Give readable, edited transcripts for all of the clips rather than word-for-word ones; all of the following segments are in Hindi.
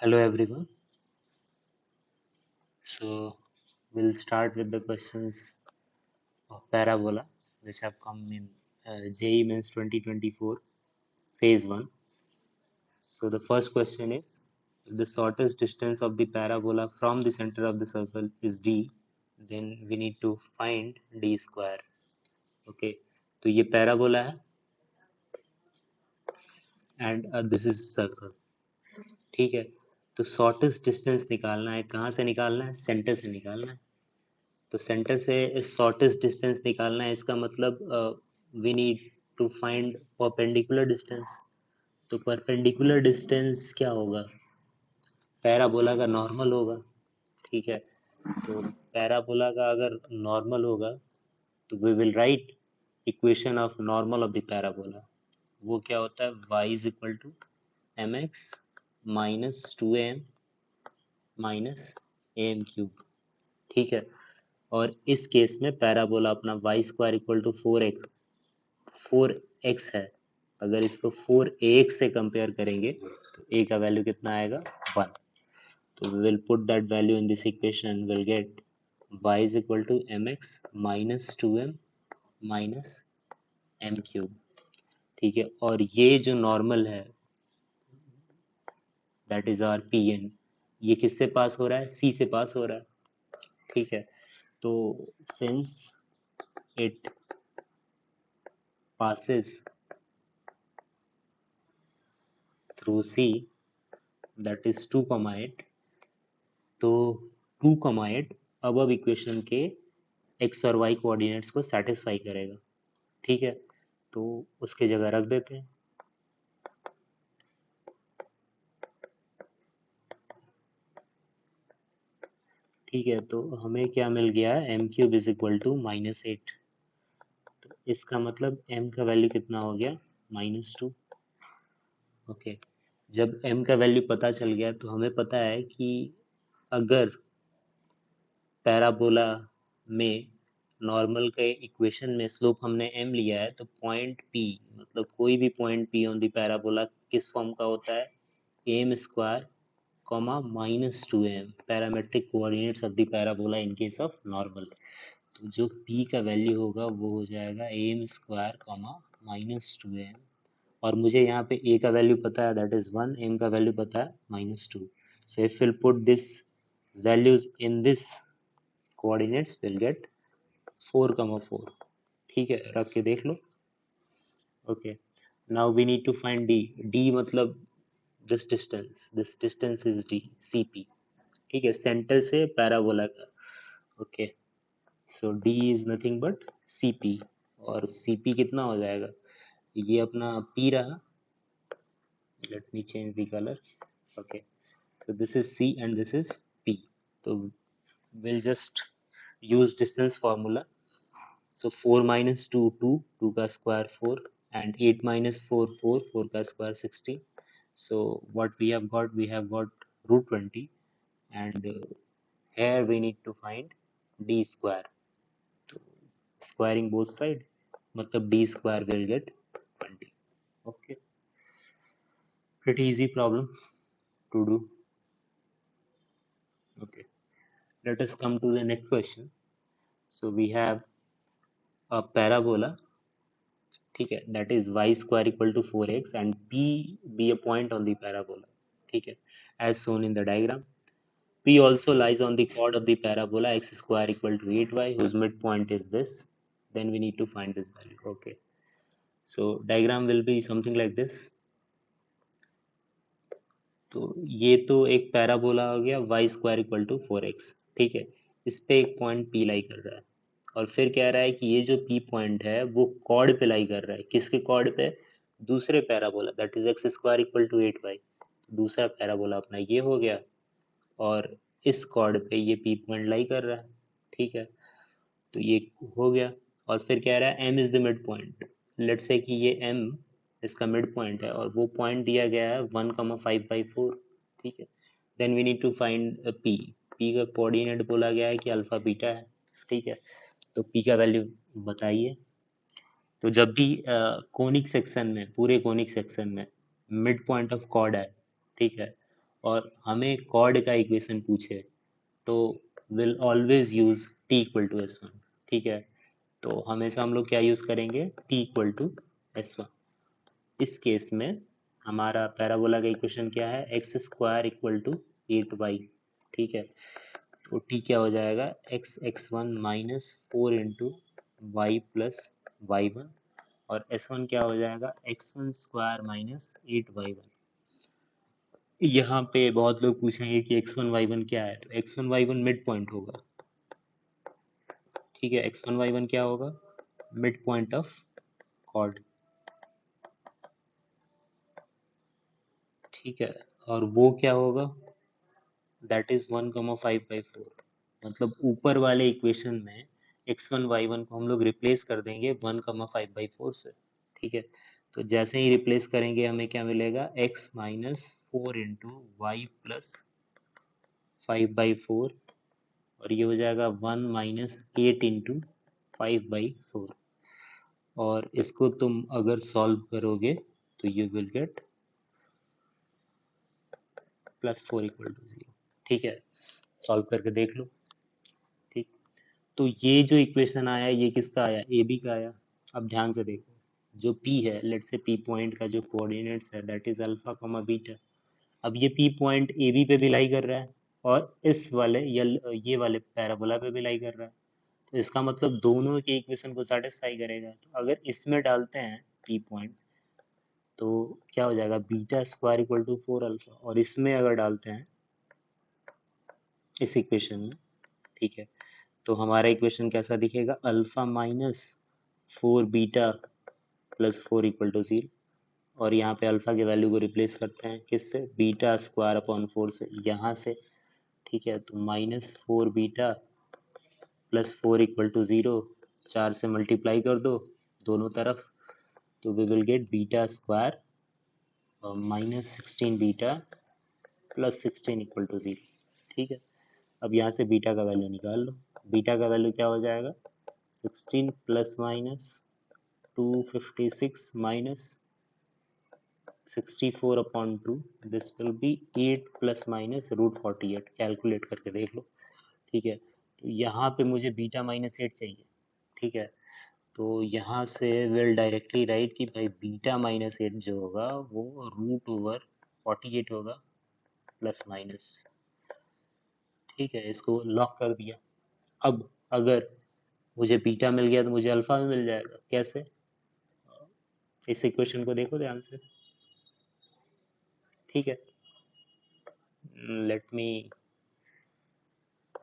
Hello everyone. So we'll start with the questions of parabola which have come in JEE Mains 2024 phase 1. So the first question is, if the shortest distance of the parabola from the center of the circle is d, then we need to find d square. Okay, तो ये parabola है and this is circle. ठीक है, तो शॉर्टेस्ट डिस्टेंस निकालना है. कहाँ से निकालना है? सेंटर से निकालना है. तो सेंटर से शॉर्टेस्ट डिस्टेंस निकालना है, इसका मतलब we need to find perpendicular distance. तो परपेंडिकुलर डिस्टेंस क्या होगा? पैराबोला का नॉर्मल होगा. ठीक है, तो पैराबोला का अगर नॉर्मल होगा तो we will write equation of normal of the parabola. वो क्या होता है? y is equal to m x minus two m minus m cube. ठीक है, और इस केस में पैराबोला अपना y square equal to four x है. अगर इसको फोर ए एक्स से कंपेयर करेंगे तो ए का वैल्यू कितना आएगा? 1. तो we will put that value in this equation, will gate y is equal to m x minus two m minus m cube. ठीक है, और ये जो नॉर्मल है that is R P N, ये किससे पास हो रहा है? सी से पास हो रहा है. ठीक है, तो since it passes through C, that is 2,8, तो 2,8 अब इक्वेशन के x और y कोऑर्डिनेट्स को सेटिस्फाई करेगा. ठीक है, तो उसके जगह रख देते हैं. ठीक है, तो हमें क्या मिल गया? M cube is equal to -8. तो इसका मतलब m का वैल्यू कितना हो गया? -2. ओके, जब m का वैल्यू पता चल गया तो हमें पता है कि अगर पैराबोला में नॉर्मल के इक्वेशन में स्लोप हमने m लिया है तो पॉइंट p, मतलब कोई भी point p on the parabola किस फॉर्म का होता है? M square comma -2m parametric coordinates of the parabola in case of normal. तो जो p का वैल्यू होगा वो हो जाएगा एम स्क्वायर कॉमा -2m, और मुझे यहाँ पे a का वैल्यू पता है दैट इज 1, m का वैल्यू पता है -2. So if will put this values in this coordinates will get 4,4. ठीक है, रख के देख लो. Okay, now we need to find D. D मतलब this distance is D, C P. ठीक है, सेंटर से पैराबोला का. Okay, so D is nothing but C P, और सी पी कितना हो जाएगा? ये अपना पी रहा. Let me change the colour. Okay, so this is C and this is P. So we'll just use distance formula. So 4 minus 2, 2, 2 का square 4, and 8 minus 4, 4, 4 का square 16. So what we have got root 20, and here we need to find d square. So squaring both side, मतलब d square will get 20. Okay, pretty easy problem to do. Okay, let us come to the next question. So we have a parabola. ठीक है, that is y square equal to 4x and p be a point on the parabola. ठीक है, as shown in the diagram. P also lies on the chord of the parabola x square equal to 8y whose midpoint is this. Then we need to find this value. Okay, so diagram will be something like this. तो ये तो एक पैराबोला हो गया y square equal to 4x. ठीक है, इस पे एक पॉइंट P लाई कर रहा है, और फिर कह रहा है कि ये जो P पॉइंट है वो कॉर्ड पे लाई कर रहा है. किसके कॉर्ड पे? दूसरे parabola that is x square equal to 8y. दूसरा पैराबोला अपना ये हो गया, और इस कॉर्ड पे ये P पॉइंट लाई कर रहा है. ठीक है, तो ये हो गया, और फिर कह रहा है m is the mid point. Let's say कि ये m इसका मिड पॉइंट है, और वो पॉइंट दिया गया है 1,5/4. ठीक है, then we need to find p. p का कोऑर्डिनेट बोला गया है कि अल्फा बीटा है. ठीक है, तो p का वैल्यू बताइए. तो जब भी कोनिक सेक्शन में, पूरे कोनिक सेक्शन में मिड पॉइंट ऑफ कॉर्ड है, ठीक है, और हमें कॉर्ड का इक्वेशन पूछे तो will always use t equal to s one. ठीक है, तो हमेशा हम लोग क्या यूज करेंगे, t equal to s one. इस केस में हमारा पैराबोला का इक्वेशन क्या है, x square equal to 8y। ठीक है, तो टी क्या हो जाएगा, x x one minus 4 into y plus y one, और एस वन क्या हो जाएगा, x one square minus 8y1। यहाँ पे बहुत लोग पूछेंगे कि एक्स वन वाई वन क्या है, तो x one y one mid point होगा। ठीक है, एक्स वन वाई वन क्या होगा, मिड पॉइंट ऑफ कॉर्ड। ठीक है, और वो क्या होगा, दैट इज 1,5/4। मतलब ऊपर वाले इक्वेशन में एक्स वन वाई वन को हम लोग रिप्लेस कर देंगे 1,5/4 से। ठीक है, तो जैसे ही रिप्लेस करेंगे हमें क्या मिलेगा, x minus 4 into y plus 5/4, और ये हो जाएगा 1 माइनस 8 इंटू 5/4। और इसको तुम अगर सॉल्व करोगे तो you will get +4 equal to 0। ठीक है, सॉल्व करके देख लो। ठीक, तो ये जो इक्वेशन आया ये किसका आया, ए बी का आया। अब ध्यान से देखो, जो पी है, लेट से पी पॉइंट का जो कोऑर्डिनेट्स है that is alpha comma beta. अब ये पी पॉइंट ए बी पे भी लाई कर रहा है और इस वाले ये वाले पैराबोला पे भी लाई कर रहा है, तो इसका मतलब दोनों के इक्वेशन को सेटिस्फाई करेगा। तो अगर इसमें डालते हैं पी पॉइंट तो क्या हो जाएगा, beta square equal to 4 alpha, और इसमें अगर डालते हैं इस इक्वेशन में, ठीक है, तो हमारा इक्वेशन कैसा दिखेगा, alpha minus 4 beta plus 4 equal to 0। और यहाँ पे अल्फा के वैल्यू को रिप्लेस करते हैं किससे, बीटा स्क्वायर अपॉन 4 से, यहाँ से। ठीक है, तो -4 बीटा प्लस 4 इक्वल टू 0, 4 से मल्टीप्लाई कर दो दोनों तरफ, तो we will get beta square -16 beta plus 16 equal to 0। ठीक है, अब यहाँ से बीटा का वैल्यू निकाल लो। बीटा का वैल्यू क्या हो जाएगा, 16 plus minus 256 minus 64/2, this will be 8 plus minus √48। Calculate करके देख लो। ठीक है, तो यहाँ पे मुझे बीटा -8 चाहिए। ठीक है, तो यहाँ से विल डायरेक्टली राइट कि भाई बीटा -8 जो होगा वो √48 होगा प्लस माइनस। ठीक है, इसको लॉक कर दिया। अब अगर मुझे बीटा मिल गया तो मुझे अल्फा भी मिल जाएगा। कैसे, इस इक्वेशन को देखो ध्यान से। ठीक है, let me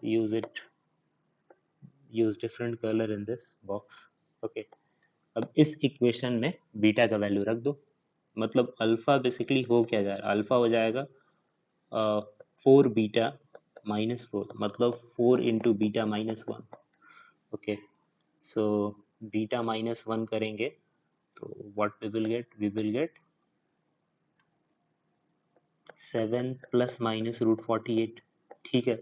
use different colour in this box. Okay, अब इस इक्वेशन में बीटा का वैल्यू रख दो। मतलब अल्फा बेसिकली हो क्या जा रहा है, अल्फा हो जाएगा 4 बीटा -4, मतलब 4 into beta -1। Okay, so beta -1 करेंगे तो what we will get 7 plus minus √48। ठीक है,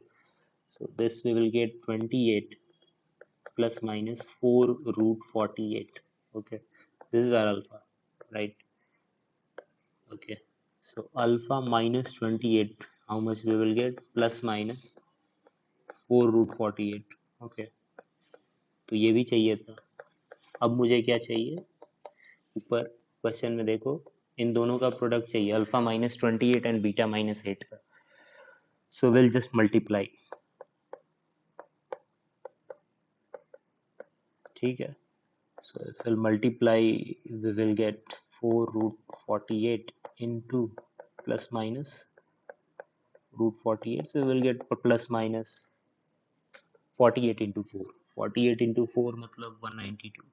so this we will get 28 plus minus 4 √48। okay, this is our alpha, right? Okay, so alpha minus 28, how much we will get, plus minus 4 √48। okay, तो ये भी चाहिए था। अब मुझे क्या चाहिए, ऊपर क्वेश्चन में देखो, इन दोनों का प्रोडक्ट चाहिए, अल्फा -28 एंड बीटा -8 का। So will just multiply. ठीक है, so if we'll multiply we will get 4 √48 into plus minus √48, so we will get plus minus 48 into 4, 48 into 4 मतलब 192।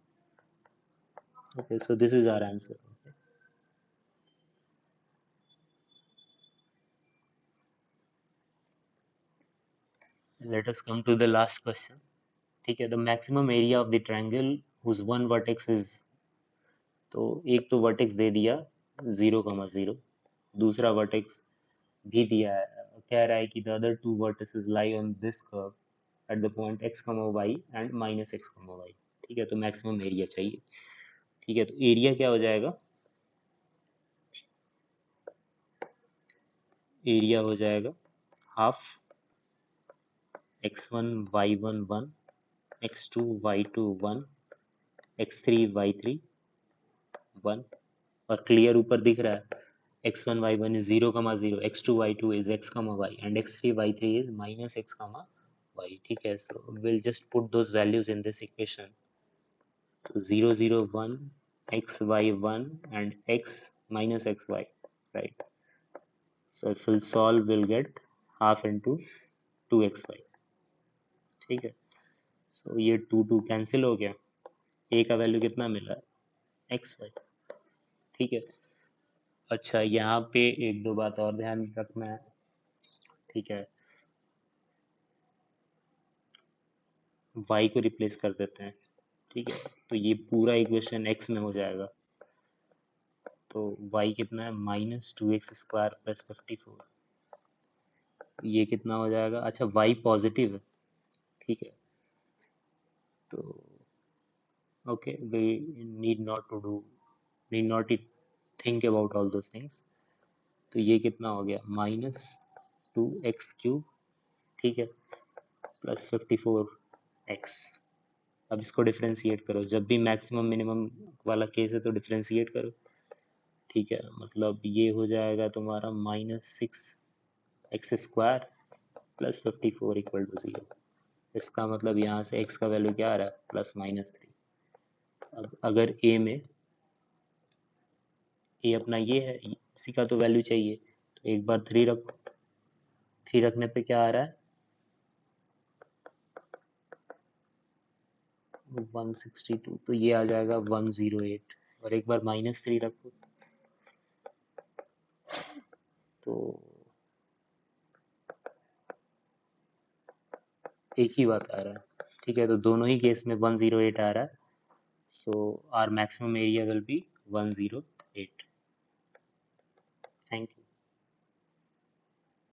okay, so this is our answer। okay, let us come to the last question। ठीक है, the maximum area of the triangle whose one vertex is, तो एक तो वर्टेक्स दे दिया 0,0, दूसरा वर्टेक्स भी दिया है, कह रहा है कि the other two vertices lie on this curve at the point x, y and -x, y। ठीक है, तो मैक्सिमम एरिया चाहिए। ठीक है, तो एरिया क्या हो जाएगा, एरिया हो जाएगा half x1 y1 1 x2 y2 1 x3 y3 1 और क्लियर ऊपर दिख रहा है x1 y1 is 0 comma 0 x2 y2 is x comma y and x3 y3 is minus x comma y. ठीक है, so we'll just put those values in this equation. So 0 0 1 x y 1 and x minus xy, right? So if we'll solve, we'll get half into 2xy. ठीक है, so ये 2 कैंसिल हो गया, a का वैल्यू कितना मिला, xy. ठीक है, अच्छा यहाँ पे एक दो बात और ध्यान रखना है. ठीक है, y को रिप्लेस कर देते हैं. ठीक है, तो ये पूरा इक्वेशन x में हो जाएगा. तो y कितना है, -2x² + 54. ये कितना हो जाएगा, अच्छा y पॉजिटिव है. ठीक है, तो okay, we need not think about all those things. तो ये कितना हो गया, -2x³. ठीक है, +54x. अब इसको डिफ्रेंशिएट करो, जब भी मैक्सिमम मिनिमम वाला केस है तो डिफ्रेंशिएट करो. ठीक है, मतलब ये हो जाएगा तुम्हारा -6x² + 54 = 0. इसका मतलब यहाँ से x का वैल्यू क्या आ रहा है, +-3. अब अगर a अपना ये है, इसी का तो वैल्यू चाहिए, तो एक बार 3 रखो. 3 रखने पे क्या आ रहा है, 162. तो ये आ जाएगा 108. और एक बार -3 रखो तो एक ही बात आ रहा है. ठीक है, तो दोनों ही केस में 108 आ रहा है. So our maximum area will be 108. Thank you.